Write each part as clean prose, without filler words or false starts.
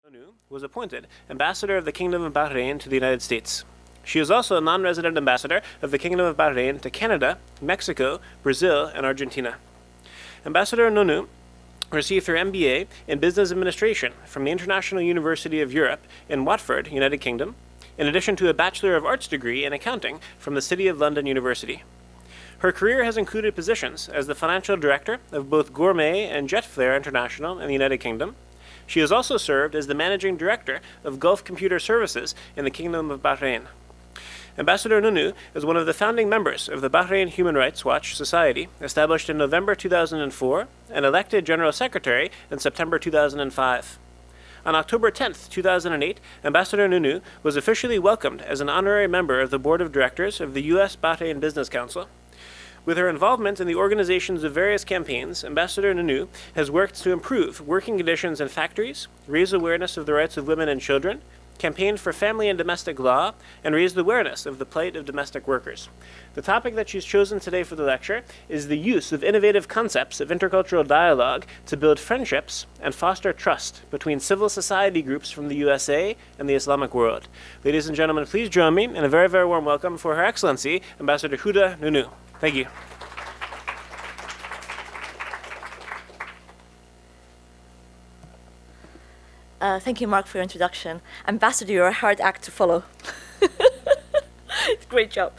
Nonoo was appointed Ambassador of the Kingdom of Bahrain to the United States. She is also a non-resident ambassador of the Kingdom of Bahrain to Canada, Mexico, Brazil, and Argentina. Ambassador Nonoo received her MBA in Business Administration from the International University of Europe in Watford, United Kingdom, in addition to a Bachelor of Arts degree in Accounting from the City of London University. Her career has included positions as the financial director of both Gourmet and Jetflair International in the United Kingdom. She has also served as the managing director of Gulf Computer Services in the Kingdom of Bahrain. Ambassador Nonoo is one of the founding members of the Bahrain Human Rights Watch Society, established in November 2004, and elected General Secretary in September 2005. On October 10, 2008, Ambassador Nonoo was officially welcomed as an honorary member of the Board of Directors of the U.S. Bahrain Business Council. With her involvement in the organizations of various campaigns, Ambassador Nonoo has worked to improve working conditions in factories, raise awareness of the rights of women and children, campaigned for family and domestic law, and raised awareness of the plight of domestic workers. The topic that she's chosen today for the lecture is the use of innovative concepts of intercultural dialogue to build friendships and foster trust between civil society groups from the USA and the Islamic world. Ladies and gentlemen, please join me in a very, very warm welcome for Her Excellency, Ambassador Houda Nonoo. Thank you. Thank you, Mark, for your introduction. Ambassador, you're a hard act to follow. Great job.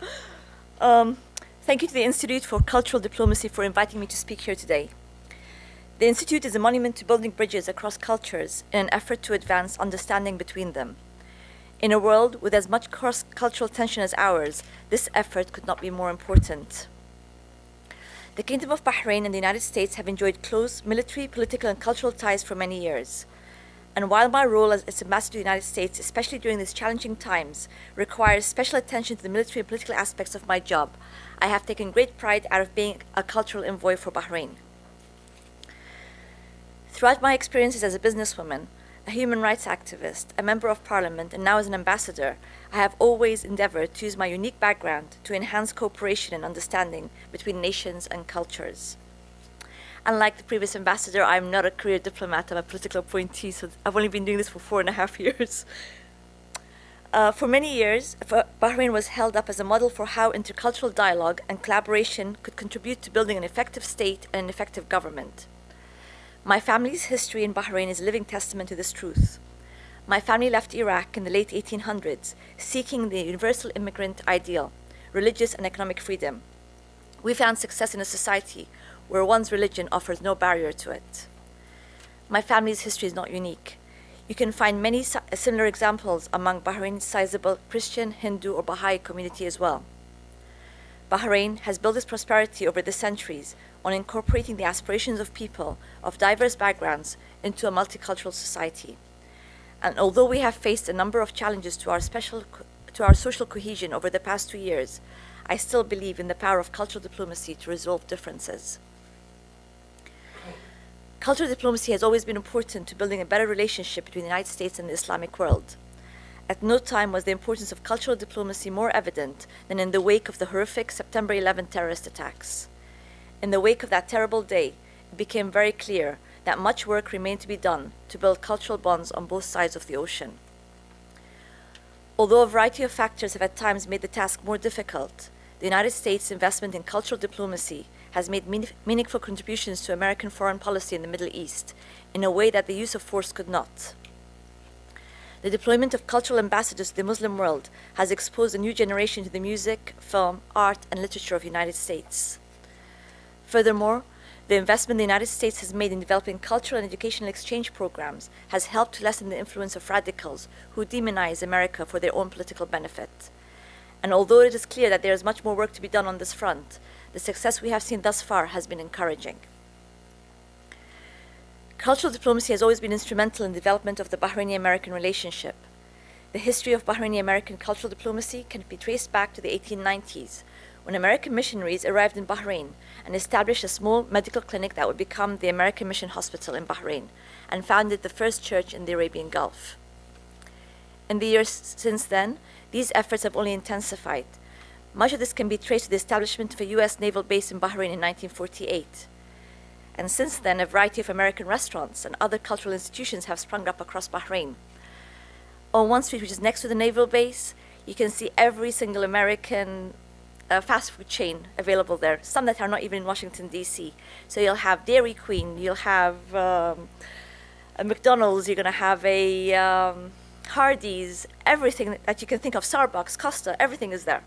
Thank you to the Institute for Cultural Diplomacy for inviting me to speak here today. The Institute is a monument to building bridges across cultures in an effort to advance understanding between them. In a world with as much cross-cultural tension as ours, this effort could not be more important. The Kingdom of Bahrain and the United States have enjoyed close military, political, and cultural ties for many years. And while my role as its ambassador to the United States, especially during these challenging times, requires special attention to the military and political aspects of my job, I have taken great pride out of being a cultural envoy for Bahrain. Throughout my experiences as a businesswoman, a human rights activist, a member of parliament, and now as an ambassador, I have always endeavored to use my unique background to enhance cooperation and understanding between nations and cultures. Unlike the previous ambassador, I'm not a career diplomat, I'm a political appointee, so I've only been doing this for 4.5 years. For many years, Bahrain was held up as a model for how intercultural dialogue and collaboration could contribute to building an effective state and an effective government. My family's history in Bahrain is a living testament to this truth. My family left Iraq in the late 1800s, seeking the universal immigrant ideal, religious and economic freedom. We found success in a society where one's religion offers no barrier to it. My family's history is not unique. You can find many similar examples among Bahrain's sizable Christian, Hindu, or Baha'i community as well. Bahrain has built its prosperity over the centuries on incorporating the aspirations of people of diverse backgrounds into a multicultural society. And although we have faced a number of challenges to our social cohesion over the past 2 years, I still believe in the power of cultural diplomacy to resolve differences. Cultural diplomacy has always been important to building a better relationship between the United States and the Islamic world. At no time was the importance of cultural diplomacy more evident than in the wake of the horrific September 11 terrorist attacks. In the wake of that terrible day, it became very clear that much work remained to be done to build cultural bonds on both sides of the ocean. Although a variety of factors have at times made the task more difficult, the United States' investment in cultural diplomacy has made meaningful contributions to American foreign policy in the Middle East in a way that the use of force could not. The deployment of cultural ambassadors to the Muslim world has exposed a new generation to the music, film, art, and literature of the United States. Furthermore, the investment the United States has made in developing cultural and educational exchange programs has helped to lessen the influence of radicals who demonize America for their own political benefit. And although it is clear that there is much more work to be done on this front, the success we have seen thus far has been encouraging. Cultural diplomacy has always been instrumental in the development of the Bahraini-American relationship. The history of Bahraini-American cultural diplomacy can be traced back to the 1890s, when American missionaries arrived in Bahrain and established a small medical clinic that would become the American Mission Hospital in Bahrain, and founded the first church in the Arabian Gulf. In the years since then, these efforts have only intensified. Much of this can be traced to the establishment of a U.S. naval base in Bahrain in 1948. And since then, a variety of American restaurants and other cultural institutions have sprung up across Bahrain. On one street, which is next to the naval base, you can see every single American fast food chain available there, some that are not even in Washington, D.C. So you'll have Dairy Queen, you'll have a McDonald's, you're going to have a Hardee's, everything that you can think of, Starbucks, Costa, everything is there.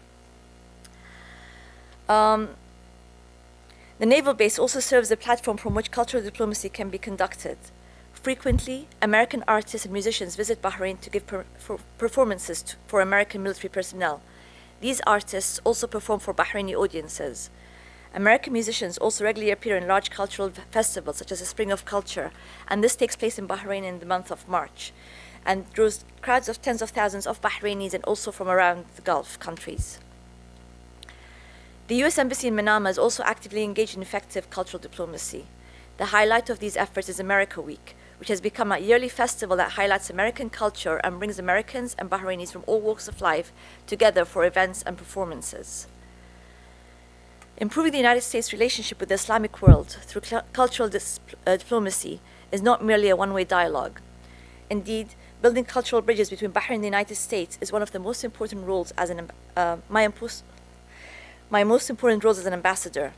The naval base also serves a platform from which cultural diplomacy can be conducted. Frequently, American artists and musicians visit Bahrain to give performances for American military personnel. These artists also perform for Bahraini audiences. American musicians also regularly appear in large cultural festivals such as the Spring of Culture, and this takes place in Bahrain in the month of March, and draws crowds of tens of thousands of Bahrainis and also from around the Gulf countries. The U.S. Embassy in Manama is also actively engaged in effective cultural diplomacy. The highlight of these efforts is America Week, which has become a yearly festival that highlights American culture and brings Americans and Bahrainis from all walks of life together for events and performances. Improving the United States' relationship with the Islamic world through cultural diplomacy is not merely a one-way dialogue. Indeed, building cultural bridges between Bahrain and the United States is one of the most important roles as my most important roles as an ambassador.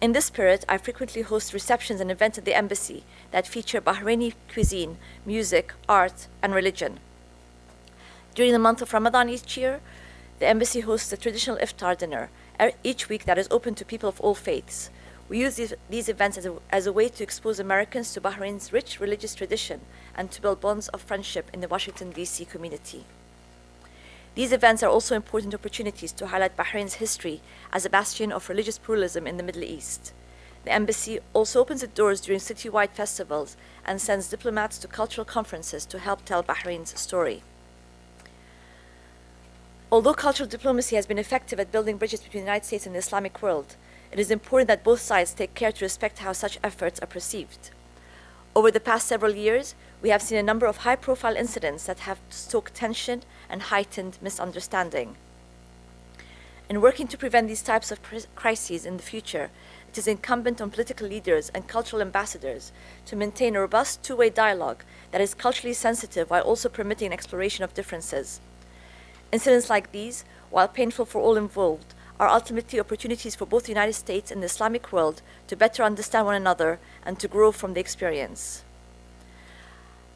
In this spirit, I frequently host receptions and events at the embassy that feature Bahraini cuisine, music, art, and religion. During the month of Ramadan each year, the embassy hosts a traditional iftar dinner each week that is open to people of all faiths. We use these events as a way to expose Americans to Bahrain's rich religious tradition and to build bonds of friendship in the Washington, D.C. community. These events are also important opportunities to highlight Bahrain's history as a bastion of religious pluralism in the Middle East. The embassy also opens its doors during citywide festivals and sends diplomats to cultural conferences to help tell Bahrain's story. Although cultural diplomacy has been effective at building bridges between the United States and the Islamic world, it is important that both sides take care to respect how such efforts are perceived. Over the past several years, we have seen a number of high-profile incidents that have stoked tension and heightened misunderstanding. In working to prevent these types of crises in the future, it is incumbent on political leaders and cultural ambassadors to maintain a robust two-way dialogue that is culturally sensitive while also permitting an exploration of differences. Incidents like these, while painful for all involved, are ultimately opportunities for both the United States and the Islamic world to better understand one another and to grow from the experience.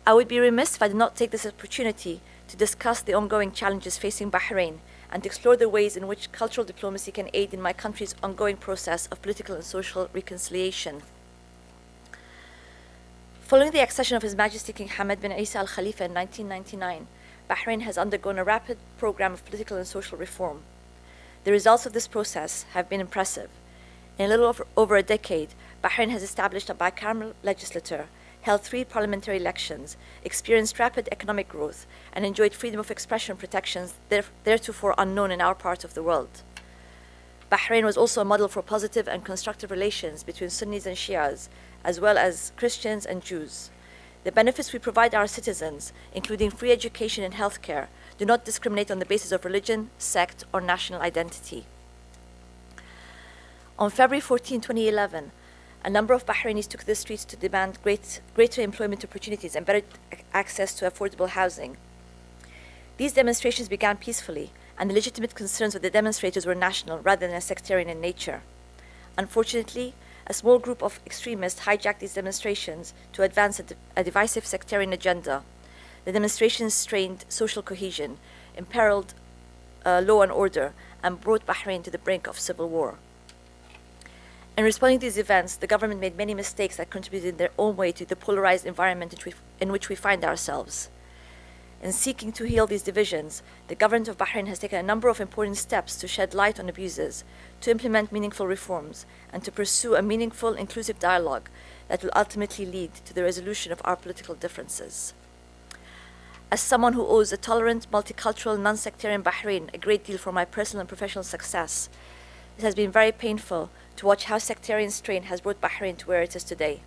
I would be remiss if I did not take this opportunity to discuss the ongoing challenges facing Bahrain and to explore the ways in which cultural diplomacy can aid in my country's ongoing process of political and social reconciliation. Following the accession of His Majesty King Hamad bin Isa Al Khalifa in 1999, Bahrain has undergone a rapid program of political and social reform. The results of this process have been impressive. In a little over a decade, Bahrain has established a bicameral legislature, held 3 parliamentary elections, experienced rapid economic growth, and enjoyed freedom of expression protections theretofore unknown in our part of the world. Bahrain was also a model for positive and constructive relations between Sunnis and Shias, as well as Christians and Jews. The benefits we provide our citizens, including free education and healthcare, do not discriminate on the basis of religion, sect, or national identity. On February 14, 2011, a number of Bahrainis took to the streets to demand greater employment opportunities and better access to affordable housing. These demonstrations began peacefully, and the legitimate concerns of the demonstrators were national rather than sectarian in nature. Unfortunately, a small group of extremists hijacked these demonstrations to advance a divisive sectarian agenda. The demonstrations strained social cohesion, imperiled law and order, and brought Bahrain to the brink of civil war. In responding to these events, the government made many mistakes that contributed in their own way to the polarized environment in which we find ourselves. In seeking to heal these divisions, the government of Bahrain has taken a number of important steps to shed light on abuses, to implement meaningful reforms, and to pursue a meaningful, inclusive dialogue that will ultimately lead to the resolution of our political differences. As someone who owes a tolerant, multicultural, non-sectarian Bahrain a great deal for my personal and professional success, it has been very painful to watch how sectarian strain has brought Bahrain to where it is today.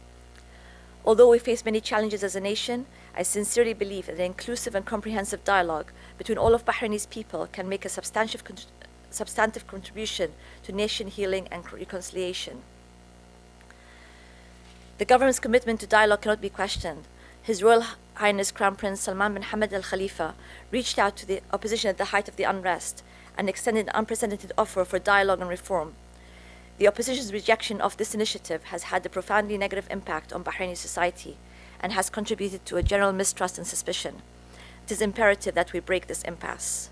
Although we face many challenges as a nation, I sincerely believe that an inclusive and comprehensive dialogue between all of Bahrainis people can make a substantive contribution to nation healing and reconciliation. The government's commitment to dialogue cannot be questioned. His Royal Highness Crown Prince Salman bin Hamad Al Khalifa reached out to the opposition at the height of the unrest and extended an unprecedented offer for dialogue and reform. The opposition's rejection of this initiative has had a profoundly negative impact on Bahraini society and has contributed to a general mistrust and suspicion. It is imperative that we break this impasse.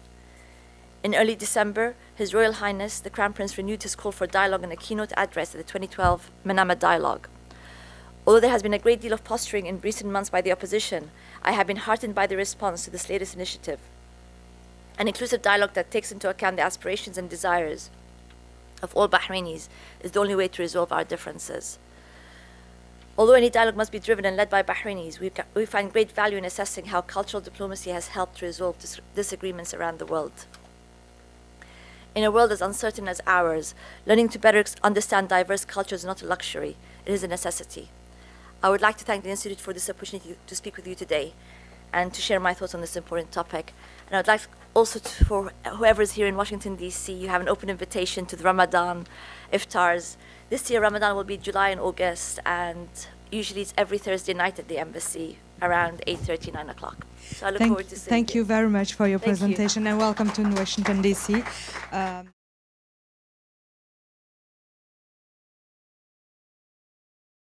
In early December, His Royal Highness, the Crown Prince, renewed his call for dialogue in a keynote address at the 2012 Manama Dialogue. Although there has been a great deal of posturing in recent months by the opposition, I have been heartened by the response to this latest initiative. An inclusive dialogue that takes into account the aspirations and desires of all Bahrainis is the only way to resolve our differences. Although any dialogue must be driven and led by Bahrainis, we find great value in assessing how cultural diplomacy has helped to resolve disagreements around the world. In a world as uncertain as ours, learning to better understand diverse cultures is not a luxury, it is a necessity. I would like to thank the Institute for this opportunity to speak with you today and to share my thoughts on this important topic. And I would like also for whoever is here in Washington, D.C., you have an open invitation to the Ramadan iftars. This year, Ramadan will be July and August, and usually it's every Thursday night at the embassy around 8:30, 9 o'clock. So I look forward to seeing you. Thank you very much for your Thank you. presentation, and welcome to Washington, D.C.